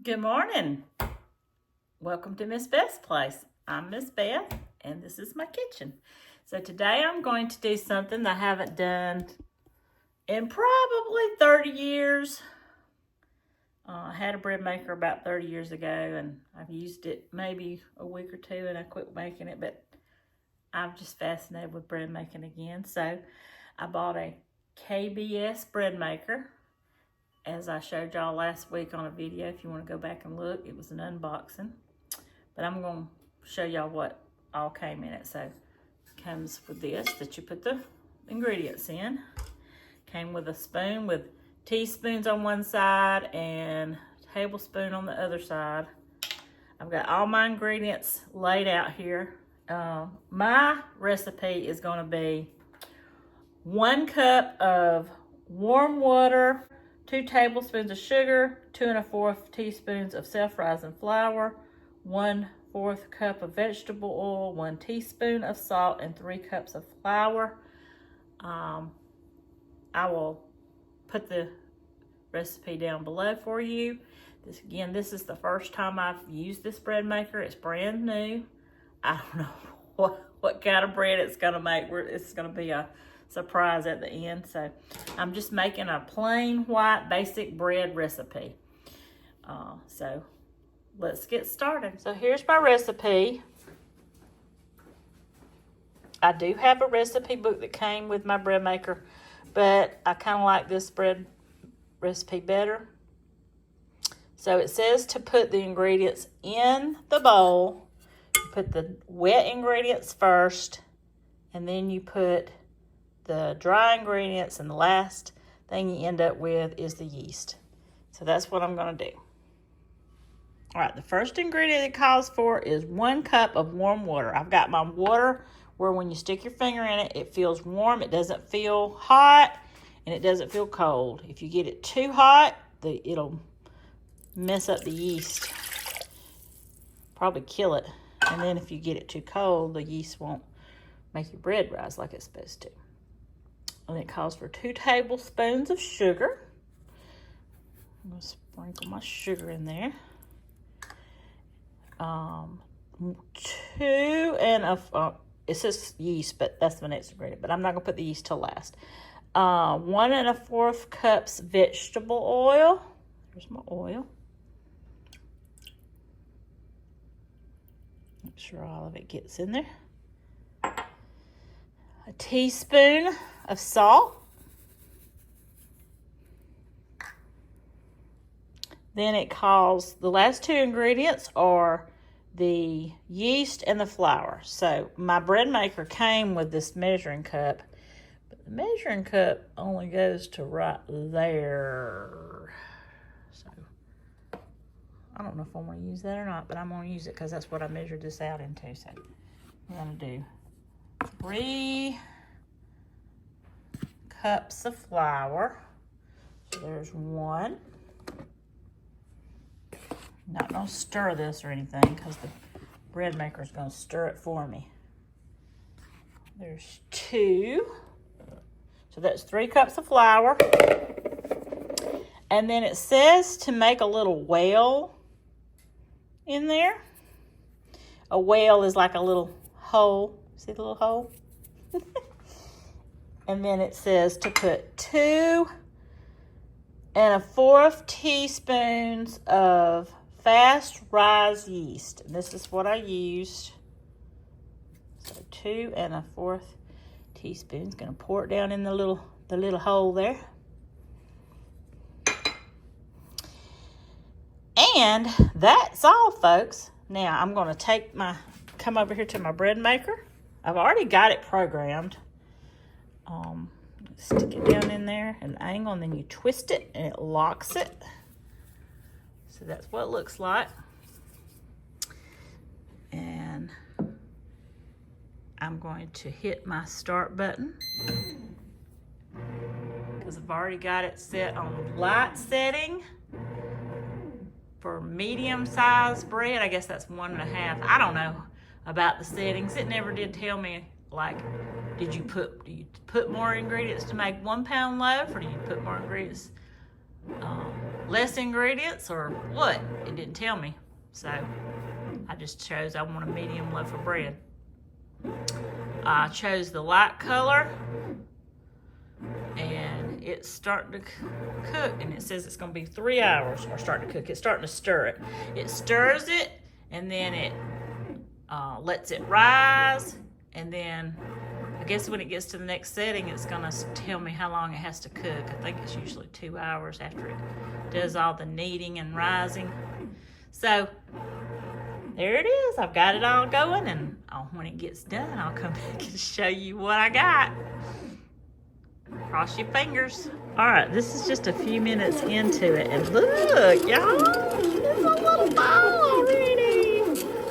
Good morning. Welcome to Miss Beth's place. I'm Miss Beth, and this is my kitchen. So today I'm going to do something that I haven't done in probably 30 years. I had a bread maker about 30 years ago, and I've used it maybe a week or two, and I quit making it, but I'm just fascinated with bread making again. So I bought a KBS bread maker, as I showed y'all last week on a video. If you want to go back and look, it was an unboxing. But I'm going to show y'all what all came in it. So it comes with this that you put the ingredients in. Came with a spoon with teaspoons on one side and tablespoon on the other side. I've got all my ingredients laid out here. My recipe is going to be 1 cup of warm water, 2 tablespoons of sugar, 2 1/4 teaspoons of self-rising flour, 1/4 cup of vegetable oil, 1 teaspoon of salt, and 3 cups of flour. I will put the recipe down below for you. This is the first time I've used this bread maker. It's brand new. I don't know what kind of bread it's gonna make. It's gonna be a surprise at the end. So I'm just making a plain white basic bread recipe. So let's get started. So here's my recipe. I do have a recipe book that came with my bread maker, but I kind of like this bread recipe better. So it says to put the ingredients in the bowl. You put the wet ingredients first, and then you put the dry ingredients, and the last thing you end up with is the yeast. So that's what I'm going to do. All right, the first ingredient it calls for is 1 cup of warm water. I've got my water where when you stick your finger in it, it feels warm. It doesn't feel hot, and it doesn't feel cold. If you get it too hot, it'll mess up the yeast, probably kill it. And then if you get it too cold, the yeast won't make your bread rise like it's supposed to. And it calls for 2 tablespoons of sugar. I'm going to sprinkle my sugar in there. it says yeast, but that's the next ingredient. But I'm not going to put the yeast till last. 1 1/4 cups vegetable oil. Here's my oil. Make sure all of it gets in there. A teaspoon of salt. Then it calls, the last 2 ingredients are the yeast and the flour. So my bread maker came with this measuring cup, but the measuring cup only goes to right there. So I don't know if I'm going to use that or not, but I'm going to use it because that's what I measured this out into. So I'm going to do 3 cups of flour. So there's 1. I'm not going to stir this or anything because the bread maker is going to stir it for me. There's 2. So that's 3 cups of flour. And then it says to make a little well in there. A well is like a little hole. See the little hole? And then it says to put 2 1/4 teaspoons of fast rise yeast. And this is what I used. So 2 1/4 teaspoons. Gonna pour it down in the little hole there. And that's all, folks. Now I'm gonna come over here to my bread maker. I've already got it programmed. Stick it down in there at an angle, and then you twist it and it locks it. So that's what it looks like. And I'm going to hit my start button because I've already got it set on light setting for medium-sized bread. I guess that's 1.5. I don't know about the settings. It never did tell me, like, do you put more ingredients to make 1 pound loaf, or do you put more ingredients less ingredients or what? It didn't tell me. So I just chose I want a medium loaf of bread. I chose the light color, and it's starting to cook, and it says it's going to be 3 hours or starting to cook. It's starting to stir it. It stirs it, and then it lets it rise, and then I guess when it gets to the next setting, it's going to tell me how long it has to cook. I think it's usually 2 hours after it does all the kneading and rising. So there it is. I've got it all going, and when it gets done, I'll come back and show you what I got. Cross your fingers. All right, this is just a few minutes into it, and look, y'all, it's a little ball already.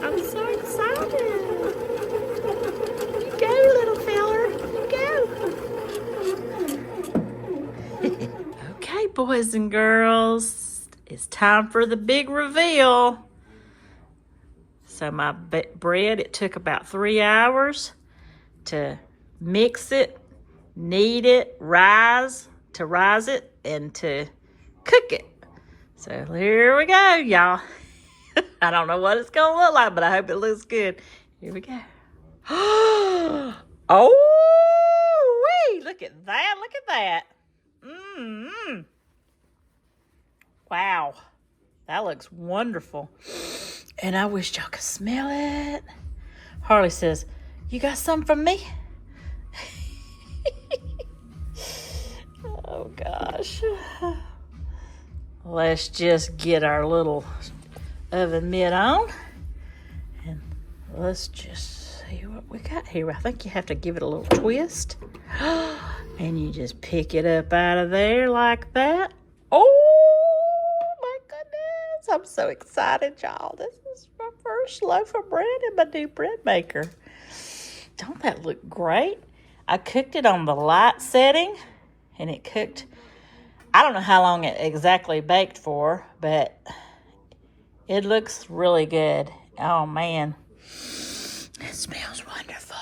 I'm so excited. You go, little feller. You go. Okay, boys and girls, it's time for the big reveal. So my bread, it took about 3 hours to mix it, knead it, rise it, and to cook it. So here we go, y'all. I don't know what it's going to look like, but I hope it looks good. Here we go. Oh, wee! Look at that. Look at that. Wow. That looks wonderful. And I wish y'all could smell it. Harley says, "You got some from me?" Oh, gosh. Let's just get our little oven mitt on. And let's just see what we got here. I think you have to give it a little twist. And you just pick it up out of there like that. Oh, my goodness. I'm so excited, y'all. This is my first loaf of bread in my new bread maker. Don't that look great? I cooked it on the light setting, and it cooked, I don't know how long it exactly baked for, but it looks really good. Oh, man. It smells wonderful.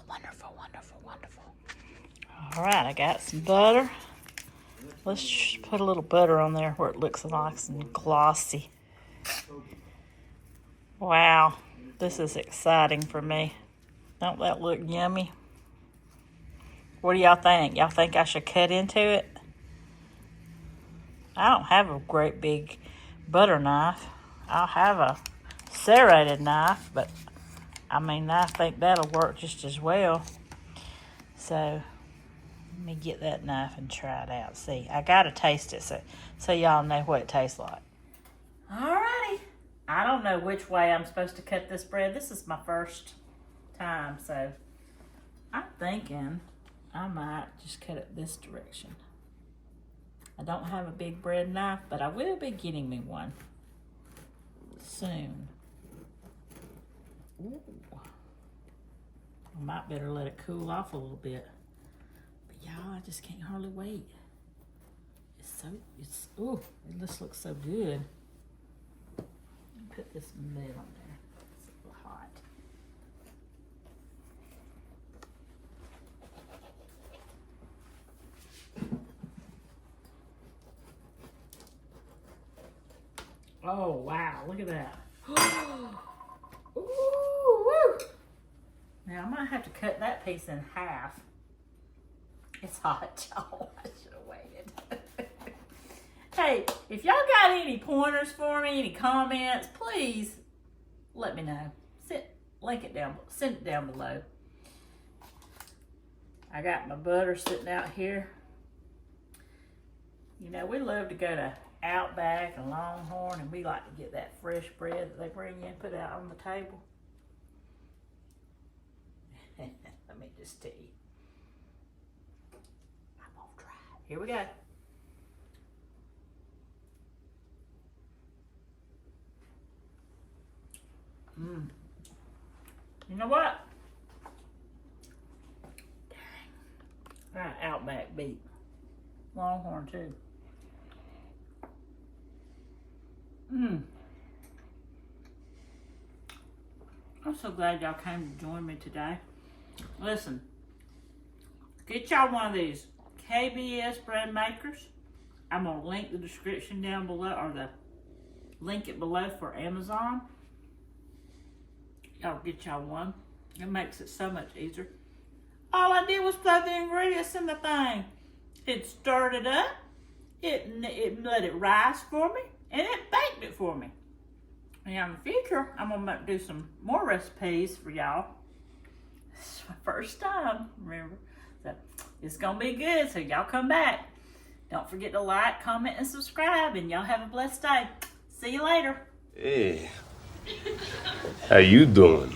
Wonderful, wonderful, wonderful. All right, I got some butter. Let's just put a little butter on there where it looks nice and glossy. Wow, this is exciting for me. Don't that look yummy? What do y'all think? Y'all think I should cut into it? I don't have a great big butter knife. I'll have a serrated knife, but I mean, I think that'll work just as well. So let me get that knife and try it out. See, I gotta taste it so y'all know what it tastes like. Alrighty. I don't know which way I'm supposed to cut this bread. This is my first time, so I'm thinking I might just cut it this direction. I don't have a big bread knife, but I will be getting me one soon. Ooh. I might better let it cool off a little bit. But y'all, I just can't hardly wait. Ooh, it just looks so good. Put this lid on there. It's a little hot. Oh, wow, look at that. Ooh, woo. Now, I might have to cut that piece in half. It's hot, y'all. I should have waited. Hey, if y'all got any pointers for me, any comments, please let me know. Send it down below. I got my butter sitting out here. You know, we love to go to Outback and Longhorn, and we like to get that fresh bread that they bring in and put out on the table. Let me just tell you. I'm gonna try it. Here we go. You know what? Dang. Right, Outback beat Longhorn too. I'm so glad y'all came to join me today. Listen, get y'all one of these KBS bread makers. I'm going to link the description down below, or link it below for Amazon. Y'all get y'all one. It makes it so much easier. All I did was throw the ingredients in the thing. It stirred it up. It let it rise for me, and it baked it for me. Now in the future, I'm gonna do some more recipes for y'all. This is my first time, remember? So it's gonna be good, so y'all come back. Don't forget to like, comment, and subscribe, and y'all have a blessed day. See you later. Hey, how you doing?